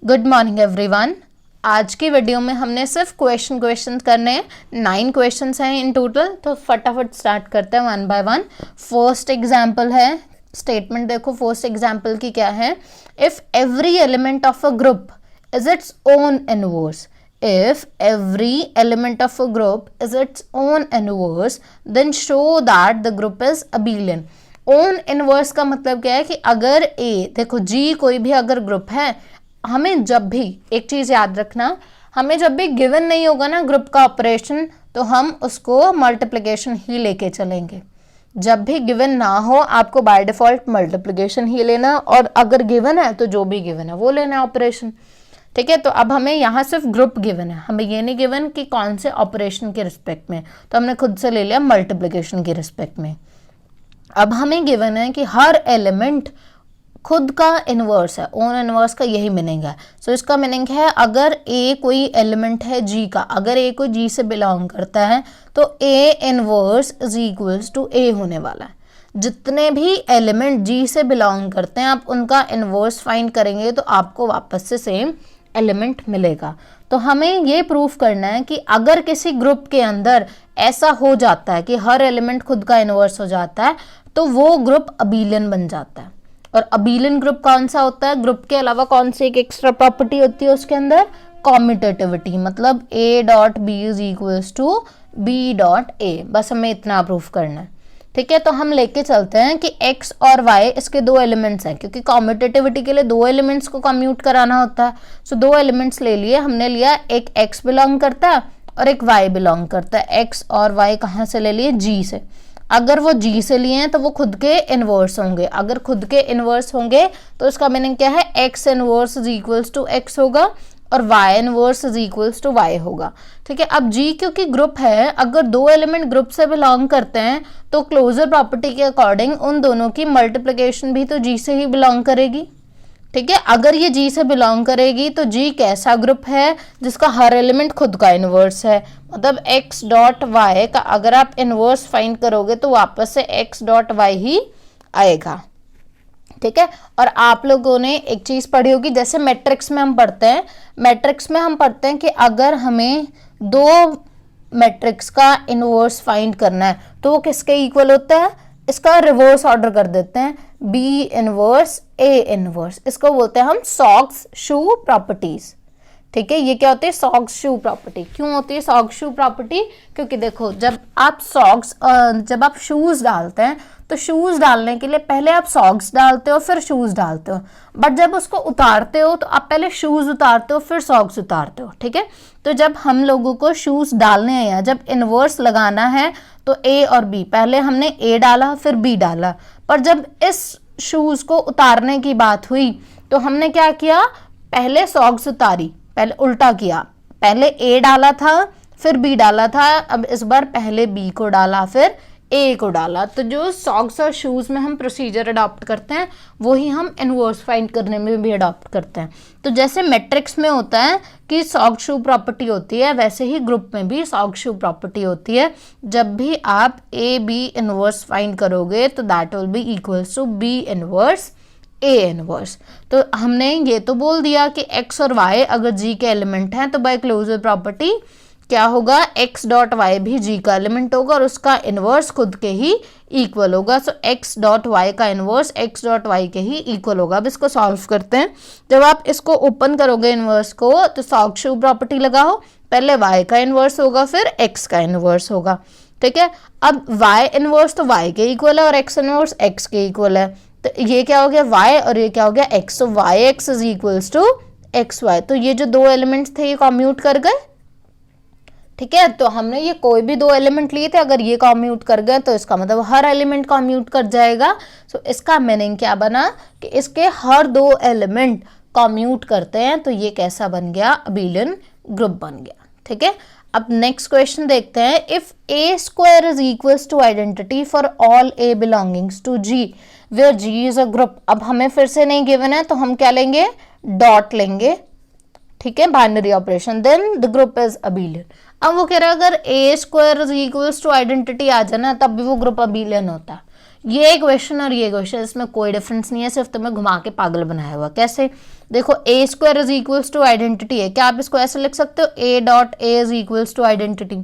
Good morning everyone. आज की video में हमने सिर्फ क्वेश्चन करने हैं। 9 क्वेश्चंस हैं इन टोटल, तो फटाफट स्टार्ट करते हैं one by one. First example है, स्टेटमेंट देखो फर्स्ट एग्जांपल की क्या है। If every element of a group is its own inverse, if every element of a group is its own inverse, then show that the group is abelian. Own inverse का मतलब क्या है कि अगर ए, देखो जी कोई भी अगर ग्रुप है, हमें जब भी एक चीज याद रखना, हमें जब भी गिवन नहीं होगा ना ग्रुप का ऑपरेशन, तो हम उसको मल्टीप्लिकेशन ही लेके चलेंगे। जब भी गिवन ना हो आपको बाय डिफॉल्ट मल्टीप्लिकेशन ही लेना, और अगर गिवन है तो जो भी गिवन है वो लेना ऑपरेशन। ठीक है, तो अब हमें यहाँ सिर्फ ग्रुप गिवन है, हमें ये नहीं गिवन कि कौन से ऑपरेशन के रिस्पेक्ट में, तो हमने खुद से ले लिया मल्टीप्लिकेशन के रिस्पेक्ट में। अब हमें गिवन है कि हर एलिमेंट खुद का इनवर्स है, ओन इनवर्स का यही मीनिंग है। सो इसका मीनिंग है अगर ए कोई एलिमेंट है जी का, अगर ए कोई जी से बिलोंग करता है तो A inverse is equals to A होने वाला है। जितने भी एलिमेंट जी से बिलोंग करते हैं आप उनका इनवर्स फाइंड करेंगे तो आपको वापस से सेम एलिमेंट मिलेगा। तो हमें ये प्रूफ करना है कि अगर किसी ग्रुप के अंदर ऐसा हो जाता है कि हर एलिमेंट खुद का इनवर्स हो जाता है तो वो ग्रुप अबीलियन बन जाता है। और अबीलियन ग्रुप कौन सा होता है? ग्रुप के अलावा कौन सी एक एक्स्ट्रा प्रॉपर्टी होती है उसके अंदर? कॉम्यूटेटिविटी, मतलब A dot B is equals to B dot A. बस हमें इतना प्रूफ करना है। ठीक है, तो हम लेके चलते हैं कि x और y इसके दो एलिमेंट्स हैं, क्योंकि कॉम्यूटेटिविटी के लिए दो एलिमेंट्स को कम्यूट कराना होता है। सो दो एलिमेंट्स ले लिए हमने, लिया एक x बिलोंग करता है और एक y बिलोंग करता है। x और y कहाँ से ले लिए? g से। अगर वो g से लिए हैं तो वो खुद के इनवर्स होंगे। अगर खुद के इनवर्स होंगे तो इसका मीनिंग क्या है? x inverse is equals to x होगा और y inverse is equals to y होगा। ठीक है, अब g क्योंकि ग्रुप है, अगर दो एलिमेंट ग्रुप से बिलोंग करते हैं तो क्लोजर प्रॉपर्टी के अकॉर्डिंग उन दोनों की मल्टीप्लिकेशन भी तो g से ही बिलोंग करेगी। ठीक है, अगर ये g से बिलोंग करेगी तो g कैसा ग्रुप है? जिसका हर एलिमेंट खुद का इनवर्स है। मतलब x डॉट y का अगर आप इनवर्स फाइंड करोगे तो वापस से x डॉट y ही आएगा। ठीक है, और आप लोगों ने एक चीज पढ़ी होगी, जैसे मैट्रिक्स में हम पढ़ते हैं, मैट्रिक्स में हम पढ़ते हैं कि अगर हमें दो मैट्रिक्स का इनवर्स फाइंड करना है तो वो किसके इक्वल होता है? इसका रिवर्स ऑर्डर कर देते हैं, बी इनवर्स ए इनवर्स। इसको बोलते हैं हम सॉक्स शू प्रॉपर्टीज। ठीक है, ये क्या होती है? सॉक्स शू प्रॉपर्टी। क्यों होती है सॉक्स शू प्रॉपर्टी? क्योंकि देखो जब आप शूज डालते हैं तो शूज डालने के लिए पहले आप सॉक्स डालते हो फिर शूज डालते हो, बट जब उसको उतारते हो तो आप पहले शूज उतारते हो फिर सॉक्स उतारते हो। ठीक है, तो जब हम लोगों को शूज डालने हैं या जब इनवर्स लगाना है तो ए और बी, पहले हमने ए डाला फिर बी डाला, पर जब इस शूज को उतारने की बात हुई तो हमने क्या किया? पहले सॉक्स उतारी, पहले उल्टा किया, पहले ए डाला था फिर बी डाला था, अब इस बार पहले बी को डाला फिर ए को डाला। तो जो सॉक्स और शूज में हम प्रोसीजर अडॉप्ट करते हैं वही हम इनवर्स फाइंड करने में भी अडॉप्ट करते हैं। तो जैसे मैट्रिक्स में होता है कि सॉक शू प्रॉपर्टी होती है, वैसे ही ग्रुप में भी सॉक शू प्रॉपर्टी होती है। जब भी आप ए बी इनवर्स फाइंड करोगे तो that will be equals to B inverse A inverse. तो हमने ये तो बोल दिया कि x और y अगर g के एलिमेंट हैं तो बाय क्लोजर प्रॉपर्टी क्या होगा? x डॉट y भी g का एलिमेंट होगा और उसका इनवर्स खुद के ही इक्वल होगा। सो x डॉट y का इनवर्स x डॉट y के ही इक्वल होगा। अब इसको सॉल्व करते हैं। जब आप इसको ओपन करोगे इनवर्स को तो सॉक शू प्रॉपर्टी लगाओ, पहले y का इनवर्स होगा फिर x का इनवर्स होगा। ठीक है, अब y इनवर्स तो y के इक्वल है और x इनवर्स x के इक्वल है, तो ये क्या हो गया? y और ये क्या हो गया? x। तो yx is equals to xy। तो ये जो दो एलिमेंट्स थे ये कम्यूट कर गए। ठीक है, तो हमने ये कोई भी दो एलिमेंट लिए थे, अगर ये कम्यूट कर गए तो इसका मतलब हर एलिमेंट कम्यूट कर जाएगा। सो इसका मीनिंग क्या बना कि इसके हर दो एलिमेंट कम्यूट करते हैं, तो ये कैसा बन गया? अबीलियन ग्रुप बन गया। ठीक है, अब नेक्स्ट क्वेश्चन देखते हैं। If A square is equals to identity for all A belongings to G where G is a group. अब हमें फिर से नहीं गिवन है तो हम क्या लेंगे? डॉट लेंगे। ठीक है, binary operation, then the group is abelian. अब वो कह रहा है अगर A square is equals to identity आ जाए ना तब भी वो ग्रुप अबीलियन होता है। ये क्वेश्चन और ये क्वेश्चन, इसमें कोई डिफरेंस नहीं है, सिर्फ तुम्हें घुमा के पागल बनाया हुआ। कैसे? देखो A square is equals to identity है, क्या आप इसको ऐसे लिख सकते हो, A dot A is equals to identity.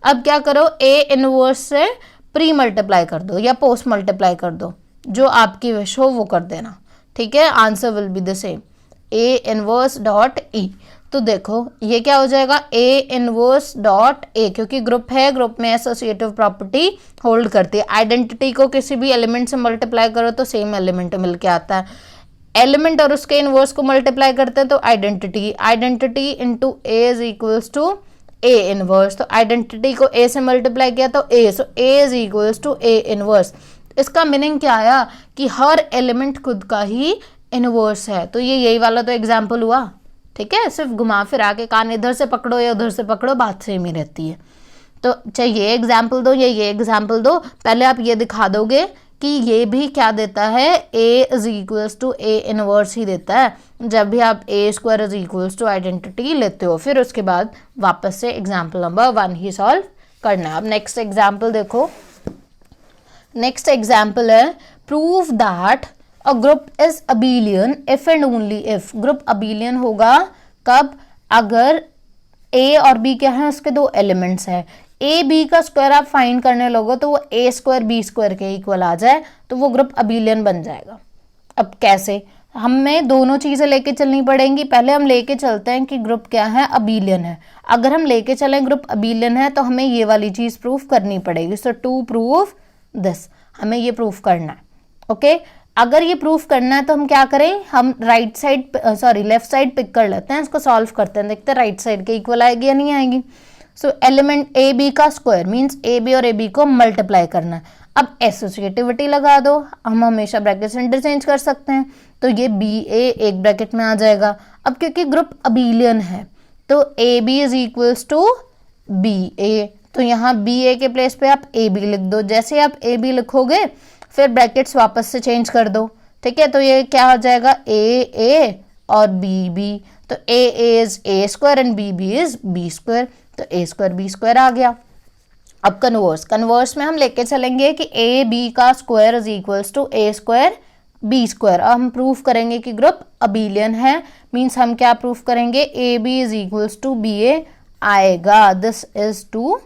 अब क्या करो, ए इनवर्स से प्री मल्टीप्लाई कर दो या पोस्ट मल्टीप्लाई कर दो, जो आपकी विश हो वो कर देना, ठीक है। Answer will be the same, A inverse dot E. तो देखो ये क्या हो जाएगा, ए इनवर्स डॉट ए, क्योंकि ग्रुप है, ग्रुप में एसोसिएटिव प्रॉपर्टी होल्ड करती है। आइडेंटिटी को किसी भी एलिमेंट से मल्टीप्लाई करो तो सेम एलिमेंट मिलके आता है, एलिमेंट और उसके इनवर्स को मल्टीप्लाई करते हैं तो identity, identity into A is equals to A inverse. तो आइडेंटिटी को ए से मल्टीप्लाई किया तो A, so A is equals to A inverse. इसका मीनिंग क्या आया कि हर एलिमेंट खुद का ही इनवर्स है। तो ये यही वाला तो एग्जाम्पल हुआ, ठीक है। सिर्फ घुमा फिरा के कान इधर से पकड़ो या उधर से पकड़ो, बात सेम ही रहती है। तो चाहे ये एग्जाम्पल दो या ये एग्जाम्पल दो, पहले आप ये दिखा दोगे कि ये भी क्या देता है, a is equals to A inverse ही देता है जब भी आप a square is equals to identity लेते हो। फिर उसके बाद वापस से एग्जाम्पल नंबर 1 ही सॉल्व करना है। अब नेक्स्ट एग्जाम्पल देखो, नेक्स्ट एग्जाम्पल है prove that a group is abelian if and only if. Group abelian होगा कब, अगर ए और बी क्या है, उसके दो एलिमेंट्स हैं, ए बी का स्क्वायर आप फाइंड करने लोगो तो वो ए स्क्वायर बी स्क्वायर के इक्वल आ जाए तो वो ग्रुप अबेलियन बन जाएगा। अब कैसे, हमें दोनों चीजें लेके चलनी पड़ेंगी। पहले हम लेके चलते हैं कि ग्रुप क्या है, अबेलियन है। अगर हम लेके चलें ग्रुप अबेलियन है तो हमें ये वाली चीज प्रूफ करनी पड़ेगी। सो टू प्रूव दिस, हमें ये प्रूफ करना है, ओके। अगर ये प्रूफ करना है तो हम क्या करें, हम right side left side pick कर लेते हैं, इसको सॉल्व करते हैं, देखते हैं राइट साइड के इक्वल आएगी या नहीं आएगी। सो एलिमेंट ए बी का स्क्वायर मींस ए बी और ए बी को मल्टीप्लाई करना है। अब एसोसिएटिविटी लगा दो, हम हमेशा ब्रैकेट्स इंटरचेंज कर सकते हैं, तो ये बी ए एक ब्रैकेट में आ जाएगा। अब क्योंकि ग्रुप अबेलियन है तो a b is equals to b a, तो यहाँ बी ए के प्लेस पे आप ए बी लिख दो। जैसे आप ए बी लिखोगे फिर ब्रैकेट्स वापस से चेंज कर दो, ठीक है। तो ये क्या हो जाएगा, ए ए और बी बी, तो a is a square and b b is b square, तो ए स्क्वायर बी स्क्वायर आ गया। अब कन्वर्स में हम लेके चलेंगे कि ए बी का square is equals to a square b square. अब हम प्रूफ करेंगे कि ग्रुप अबेलियन है, मीन्स हम क्या प्रूफ करेंगे, a b is equals to b a आएगा। This is to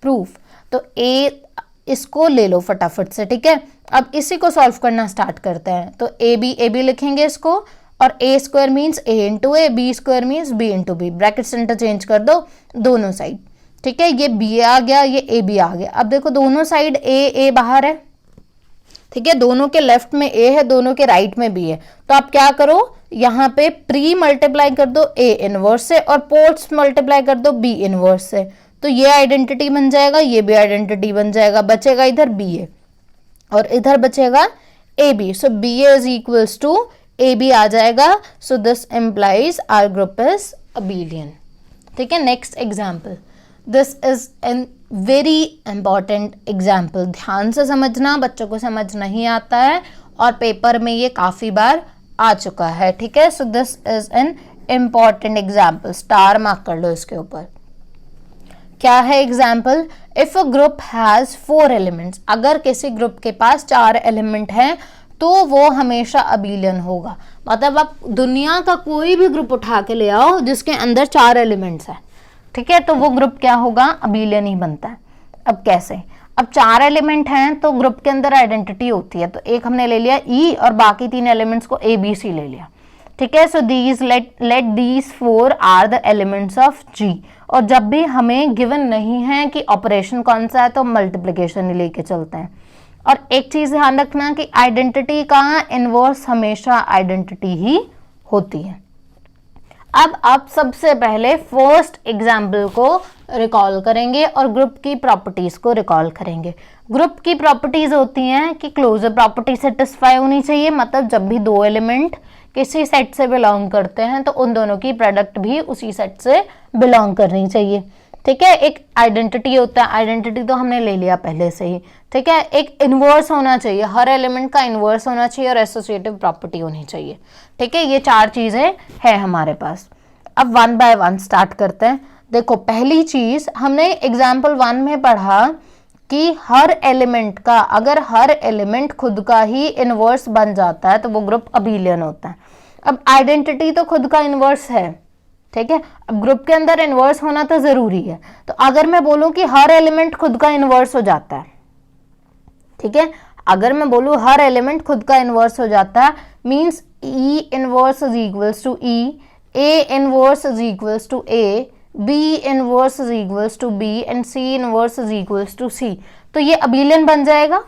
proof. तो ए इसको ले लो फटाफट से, ठीक है। अब इसी को सॉल्व करना स्टार्ट करते हैं। तो ए बी लिखेंगे इसको, और a square means a into a, b square means b into b, brackets interchange कर दो दोनों साइड, ठीक है। ये बी आ गया, ये ए बी आ गया। अब देखो दोनों साइड ए बाहर है, ठीक है, दोनों के लेफ्ट में ए है, दोनों के राइट में बी है। तो आप क्या करो, यहाँ पे प्री मल्टीप्लाई कर दो ए इनवर्स से और पोस्ट मल्टीप्लाई कर दो बी इनवर्स से, तो ये आइडेंटिटी बन जाएगा, ये भी आइडेंटिटी बन जाएगा। बचेगा इधर बी ए और इधर बचेगा a b. So b a is equals to a b आ जाएगा। So this implies our group is abelian, ठीक है। Next example, this is an very important example, ध्यान से समझना, बच्चों को समझ नहीं आता है और पेपर में ये काफी बार आ चुका है, ठीक है। So this is an important example, star mark कर लो इसके ऊपर। क्या है example, if a group has 4 elements, अगर किसी ग्रुप के पास 4 एलिमेंट हैं तो वो हमेशा अबेलियन होगा। मतलब आप दुनिया का कोई भी ग्रुप उठा के ले आओ जिसके अंदर 4 एलिमेंट्स हैं, ठीक है, तो वो ग्रुप क्या होगा, अबेलियन ही बनता है। अब कैसे, अब 4 एलिमेंट हैं तो ग्रुप के अंदर आइडेंटिटी होती है, तो एक हमने ले लिया ई और बाकी 3 एलिमेंट्स को ए बी सी ले लिया, ठीक है। So these let these 4 are the elements of G. और जब भी हमें गिवन नहीं है कि ऑपरेशन कौन सा है तो मल्टीप्लिकेशन ही लेके चलते हैं। और एक चीज ध्यान रखना कि आइडेंटिटी का इनवर्स हमेशा आइडेंटिटी ही होती है। अब आप सबसे पहले फर्स्ट एग्जाम्पल को रिकॉल करेंगे और ग्रुप की प्रॉपर्टीज को रिकॉल करेंगे। ग्रुप की प्रॉपर्टीज होती हैं कि क्लोजर प्रॉपर्टी सेटिस्फाई होनी चाहिए, मतलब जब भी 2 एलिमेंट किसी सेट से बिलोंग करते हैं तो उन दोनों की प्रोडक्ट भी उसी सेट से बिलोंग करनी चाहिए, ठीक है। एक आइडेंटिटी होता है, आइडेंटिटी तो हमने ले लिया पहले से ही, ठीक है। एक इनवर्स होना चाहिए, हर एलिमेंट का इनवर्स होना चाहिए और एसोसिएटिव प्रॉपर्टी होनी चाहिए, ठीक है। ये 4 चीजें हैं हमारे पास। अब 1 बाय 1 स्टार्ट करते हैं। देखो पहली चीज हमने एग्जाम्पल 1 में पढ़ा कि हर एलिमेंट का, अगर हर एलिमेंट खुद का ही इनवर्स बन जाता है तो वो ग्रुप अबेलियन होता है। अब आइडेंटिटी तो खुद का इनवर्स है, ठीक है। अब ग्रुप के अंदर इनवर्स होना तो जरूरी है, तो अगर मैं बोलूं कि हर एलिमेंट खुद का इनवर्स हो जाता है, ठीक है, अगर मैं बोलूं हर एलिमेंट खुद का इनवर्स हो जाता है, means E inverse is equals to E, A inverse is equals to A, B inverse is equals to B and C inverse is equals to C, तो ये अबेलियन बन जाएगा,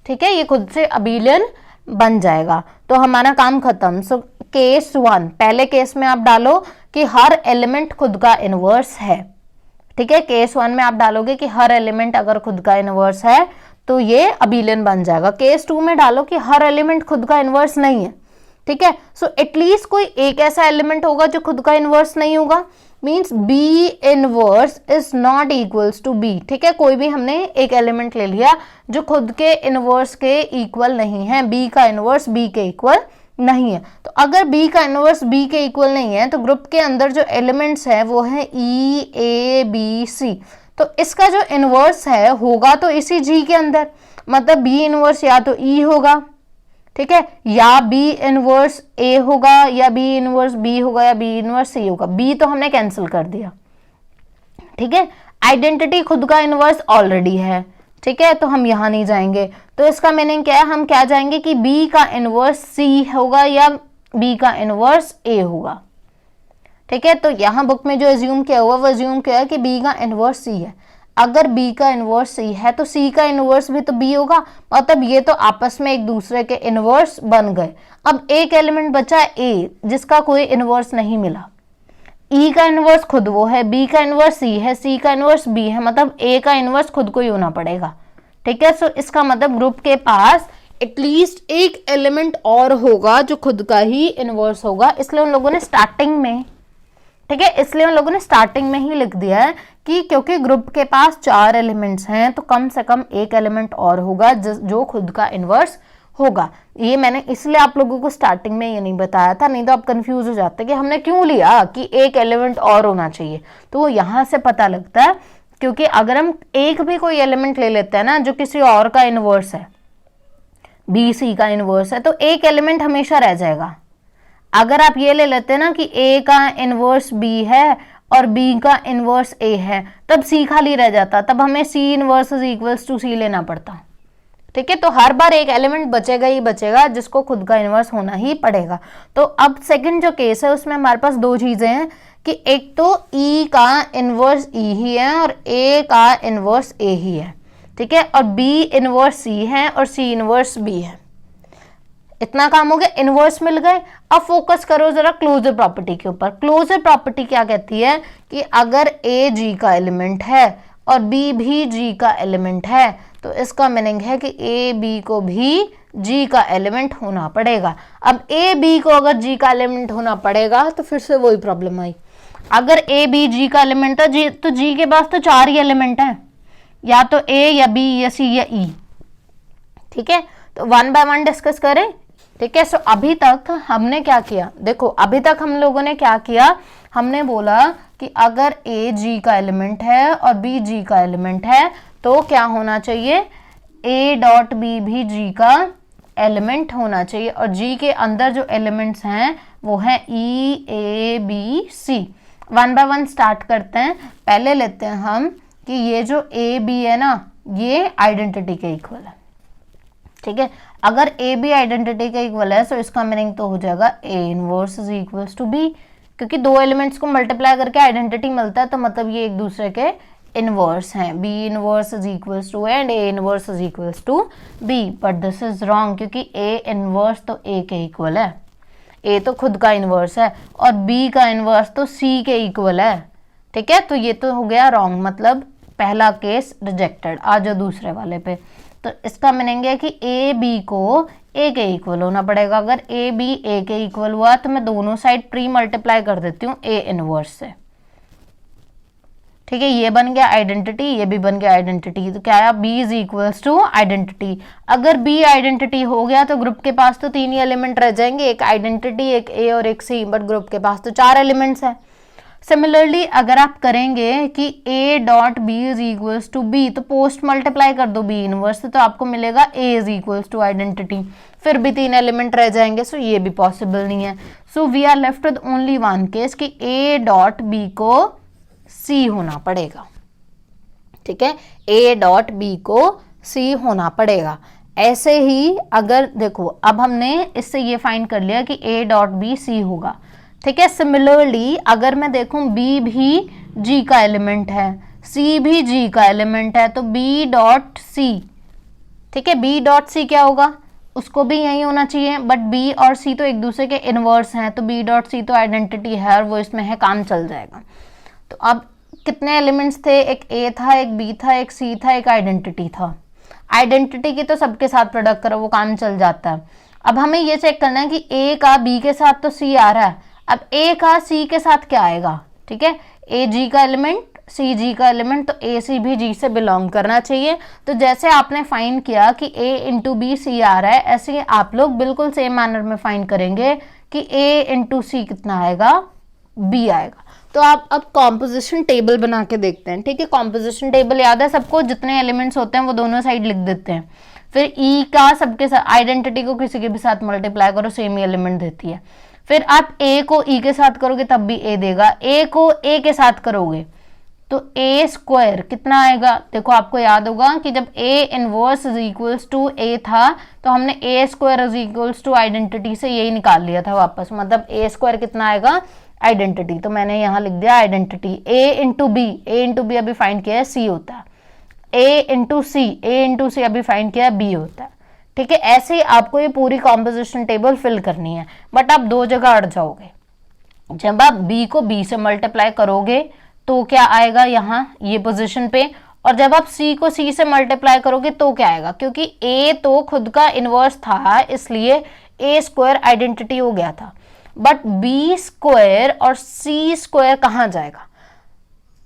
ठीक है, ये खुद से अबेलियन बन जाएगा, तो हमारा काम खत्म। सो केस 1, पहले केस में आप डालो कि हर एलिमेंट खुद का इनवर्स है, ठीक है। केस 1 में आप डालोगे कि हर एलिमेंट अगर खुद का इनवर्स है तो ये अबेलियन बन जाएगा। केस 2 में डालो कि हर एलिमेंट खुद का इनवर्स नहीं है, ठीक है। सो एटलीस्ट कोई एक ऐसा एलिमेंट होगा जो खुद का इनवर्स नहीं होगा, means B inverse is not equals to B, ठीक है। कोई भी हमने एक एलिमेंट ले लिया जो खुद के इनवर्स के इक्वल नहीं है, B का इनवर्स B के इक्वल नहीं है, तो अगर B का इनवर्स B के इक्वल नहीं है तो ग्रुप के अंदर जो एलिमेंट्स है वो है E, A, B, C, तो इसका जो इनवर्स है होगा तो इसी G के अंदर, मतलब B इनवर्स या तो E होगा, ठीक है, या B इनवर्स A होगा, या B इनवर्स B होगा, या B इनवर्स C होगा। B तो हमने कैंसिल कर दिया, ठीक है। आइडेंटिटी खुद का इनवर्स ऑलरेडी है, ठीक है, तो हम यहां नहीं जाएंगे, तो इसका मीनिंग क्या है, हम क्या जाएंगे कि B का इनवर्स C होगा या B का इनवर्स A होगा, ठीक है। तो यहां बुक में जो एज्यूम किया हुआ वो एज्यूम किया है कि B का इनवर्स C है। अगर B का इनवर्स C है तो C का इनवर्स भी तो B होगा, मतलब ये तो आपस में एक दूसरे के इनवर्स बन गए। अब एक एलिमेंट बचा A जिसका कोई इनवर्स नहीं मिला, E का इनवर्स खुद वो है, B का इनवर्स C है, C का इनवर्स B है, मतलब A का इनवर्स खुद को ही होना पड़ेगा, ठीक है। सो इसका मतलब ग्रुप के पास एटलीस्ट एक एलिमेंट और होगा जो खुद का ही इनवर्स होगा, इसलिए उन लोगों ने स्टार्टिंग में, ठीक है, इसलिए उन लोगों ने स्टार्टिंग में ही लिख दिया है कि क्योंकि ग्रुप के पास 4 एलिमेंट्स हैं तो कम से कम एक एलिमेंट और होगा जो खुद का इनवर्स होगा। ये मैंने इसलिए आप लोगों को स्टार्टिंग में ये नहीं बताया था, नहीं तो आप कंफ्यूज हो जाते कि हमने क्यों लिया कि एक एलिमेंट और होना चाहिए, तो वो यहां से पता लगता है, क्योंकि अगर हम एक भी कोई एलिमेंट ले लेते हैं ना जो किसी और का इनवर्स है, B C का इनवर्स है, तो एक एलिमेंट हमेशा रह जाएगा। अगर आप ये ले लेते हैं ना कि A का इनवर्स B है और B का इनवर्स A है, तब C खाली रह जाता, तब हमें C inverse is equals to C लेना पड़ता, ठीक है। तो हर बार एक एलिमेंट बचेगा ही बचेगा जिसको खुद का इनवर्स होना ही पड़ेगा। तो अब सेकंड जो केस है उसमें हमारे पास 2 चीजें हैं कि एक तो E का इनवर्स E ही है और A का इनवर्स A ही है, ठीक है, और B इनवर्स C है और C इनवर्स B है। इतना काम हो गया, इनवर्स मिल गए। अब फोकस करो जरा क्लोजर प्रॉपर्टी के ऊपर। क्लोजर प्रॉपर्टी क्या कहती है कि अगर A G का एलिमेंट है और B भी G का एलिमेंट है तो इसका मीनिंग है कि A B को भी G का एलिमेंट होना पड़ेगा। अब A B को अगर G का एलिमेंट होना पड़ेगा तो फिर से वही प्रॉब्लम आई, अगर A B G का एलिमेंट है तो G के पास तो 4 ही एलिमेंट है, या तो A या B या C या E, ठीक है। तो 1 बाय 1 डिस्कस करें, ठीक है। सो अभी तक हमने क्या किया, देखो अभी तक हम लोगों ने क्या किया, हमने बोला कि अगर A G का एलिमेंट है और B G का एलिमेंट है तो क्या होना चाहिए, A डॉट B भी G का एलिमेंट होना चाहिए, और G के अंदर जो एलिमेंट्स हैं वो है E A B C। 1 by 1 start करते हैं। पहले लेते हैं हम कि ये जो A B है ना ये आइडेंटिटी के इक्वल है, ठीक है। अगर A B आइडेंटिटी के इक्वल है तो इसका मीनिंग तो हो जाएगा A inverse is equals to B, क्योंकि 2 एलिमेंट्स को मल्टीप्लाई करके आइडेंटिटी मिलता है तो मतलब ये एक दूसरे के इनवर्स हैं। B inverse is equals to and A inverse is equals to B, but this is wrong क्योंकि A इनवर्स तो A के इक्वल है, A तो खुद का इनवर्स है, और B का इनवर्स तो C के इक्वल है, ठीक है। तो ये तो हो गया रॉन्ग, मतलब पहला केस रिजेक्टेड। आ जाओ दूसरे वाले पे। तो इसका मीनिंग है कि A B को A के इक्वल होना पड़ेगा। अगर A B A के इक्वल हुआ तो मैं दोनों साइड प्री मल्टीप्लाई कर देती हूँ A इनवर्स से, ठीक है। ये बन गया आइडेंटिटी, ये भी बन गया आइडेंटिटी, तो क्या है B is equals to identity. अगर B आइडेंटिटी हो गया तो ग्रुप के पास तो 3 ही एलिमेंट रह जाएंगे, एक आइडेंटिटी, एक A और एक C, बट ग्रुप के पास तो 4 एलिमेंट्स हैं। सिमिलरली अगर आप करेंगे कि a dot B is equals to B, तो पोस्ट मल्टीप्लाई कर दो b इनवर्स से, तो आपको मिलेगा a is equals to identity, फिर भी 3 एलिमेंट रह जाएंगे, सो ये भी पॉसिबल नहीं है। So we are left with only one case कि a डॉट b को c होना पड़ेगा, ठीक है, a डॉट b को c होना पड़ेगा। ऐसे ही अगर देखो, अब हमने इससे ये फाइंड कर लिया कि a डॉट बी c होगा, ठीक है। सिमिलरली अगर मैं देखूं b भी g का एलिमेंट है, c भी g का एलिमेंट है, तो b डॉट c, ठीक है, b डॉट c क्या होगा, उसको भी यही होना चाहिए, बट b और c तो एक दूसरे के इनवर्स हैं, तो b डॉट c तो आइडेंटिटी है और वो इसमें है, काम चल जाएगा। तो अब कितने एलिमेंट्स थे, एक a था, एक b था, एक c था, एक आइडेंटिटी था। आइडेंटिटी की तो सबके साथ प्रोडक्ट करो, वो काम चल जाता है। अब हमें ये चेक करना है कि a का b के साथ तो c आ रहा है, अब a का c के साथ क्या आएगा, ठीक है, a g का एलिमेंट, c g का एलिमेंट, तो a c भी g से बिलोंग करना चाहिए। तो जैसे आपने फाइंड किया कि a इंटू बी सी आ रहा है, ऐसे ही आप लोग बिल्कुल सेम मैनर में फाइंड करेंगे कि a इंटू सी कितना आएगा, b आएगा। तो आप अब कॉम्पोजिशन टेबल बना के देखते हैं, ठीक है। कॉम्पोजिशन टेबल याद है सबको, जितने एलिमेंट्स होते हैं वो दोनों साइड लिख देते हैं, फिर e का सबके साथ, आइडेंटिटी को किसी के भी साथ मल्टीप्लाई करो, सेम ही एलिमेंट देती है। फिर आप a को e के साथ करोगे तब भी a देगा, a को a के साथ करोगे तो a स्क्वायर कितना आएगा, देखो आपको याद होगा कि जब a inverse is equals to a था, तो हमने a square is equals to identity से यही निकाल लिया था वापस, मतलब a स्क्वायर कितना आएगा, आइडेंटिटी। तो मैंने यहाँ लिख दिया आइडेंटिटी, a इंटू बी अभी फाइंड किया है c होता है, a इंटू सी अभी फाइंड किया है b होता है, ठीक है। ऐसे ही आपको ये पूरी कॉम्पोजिशन टेबल फिल करनी है, बट आप दो जगह अड़ जाओगे। जब आप b को b से मल्टीप्लाई करोगे तो क्या आएगा यहाँ ये पोजीशन पे, और जब आप c को c से मल्टीप्लाई करोगे तो क्या आएगा, क्योंकि a तो खुद का इनवर्स था इसलिए a स्क्वायर आइडेंटिटी हो गया था, बट b स्क्वायर और c स्क्वायर कहाँ जाएगा,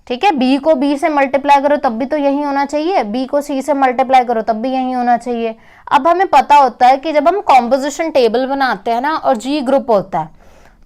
ठीक है। b को b से मल्टीप्लाई करो तब भी तो यही होना चाहिए, b को c से मल्टीप्लाई करो तब भी यही होना चाहिए। अब हमें पता होता है कि जब हम कॉम्पोजिशन टेबल बनाते हैं ना और g ग्रुप होता है,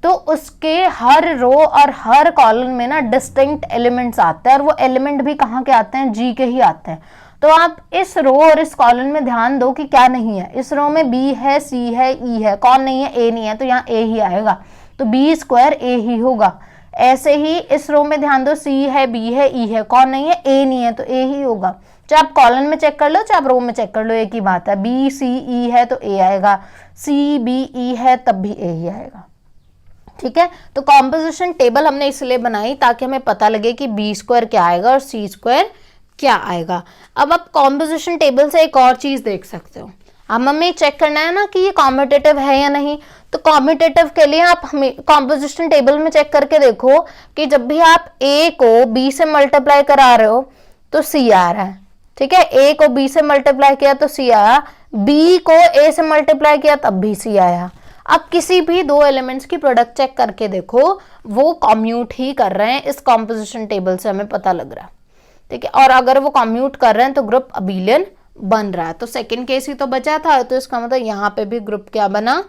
तो उसके हर रो और हर कॉलम में ना डिस्टिंक्ट एलिमेंट्स आते हैं, और वो एलिमेंट भी कहाँ के आते हैं, g के ही आते हैं। तो आप इस रो और इस कॉलम में ध्यान दो कि क्या नहीं है, इस रो में b है, c है, e है, कौन नहीं है, a नहीं है, तो यहाँ a ही आएगा, तो b स्क्वायर a ही होगा। ऐसे ही इस रो में ध्यान दो, c है, b है, e है, कौन नहीं है, a नहीं है, तो a ही होगा। चाहे आप कॉलम में चेक कर लो, चाहे आप रो में चेक कर लो, एक ही बात है, b c e है तो a आएगा, c b e है तब भी a ही आएगा, ठीक है। तो कॉम्पोजिशन टेबल हमने इसलिए बनाई ताकि हमें पता लगे कि b स्क्वायर क्या आएगा और c स्क्वायर क्या आएगा। अब आप कॉम्पोजिशन टेबल से एक और चीज देख सकते हो, हमें चेक करना है ना कि ये कॉम्पिटिटिव है या नहीं। तो कॉम्पिटिटिव के लिए आप हमें कॉम्पोजिशन टेबल में चेक करके देखो कि जब भी आप a को b से मल्टीप्लाई करा रहे हो तो c आ रहा है, ठीक है। a को b से मल्टीप्लाई किया तो c आया, b को a से मल्टीप्लाई किया तब भी c आया। अब किसी भी दो एलिमेंट्स की प्रोडक्ट चेक करके देखो, वो कॉम्यूट ही कर रहे हैं, इस कॉम्पोजिशन टेबल से हमें पता लग रहा है, ठीक है। और अगर वो कॉम्यूट कर रहे हैं तो ग्रुप अबिलियन बन रहा है। तो सेकंड केस ही तो बचा था, तो इसका मतलब यहाँ पे भी ग्रुप क्या बना,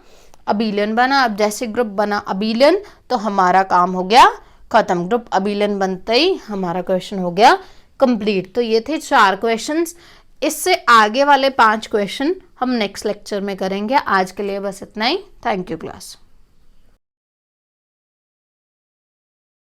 अबिलियन बना। अब जैसे ग्रुप बना अबिलियन तो हमारा काम हो गया खत्म, ग्रुप अबिलियन बनते ही हमारा क्वेश्चन हो गया कंप्लीट। तो ये थे 4 क्वेश्चंस, इससे आगे वाले 5 क्वेश्चन हम नेक्स्ट लेक्चर में करेंगे। आज के लिए बस इतना ही। Thank you class.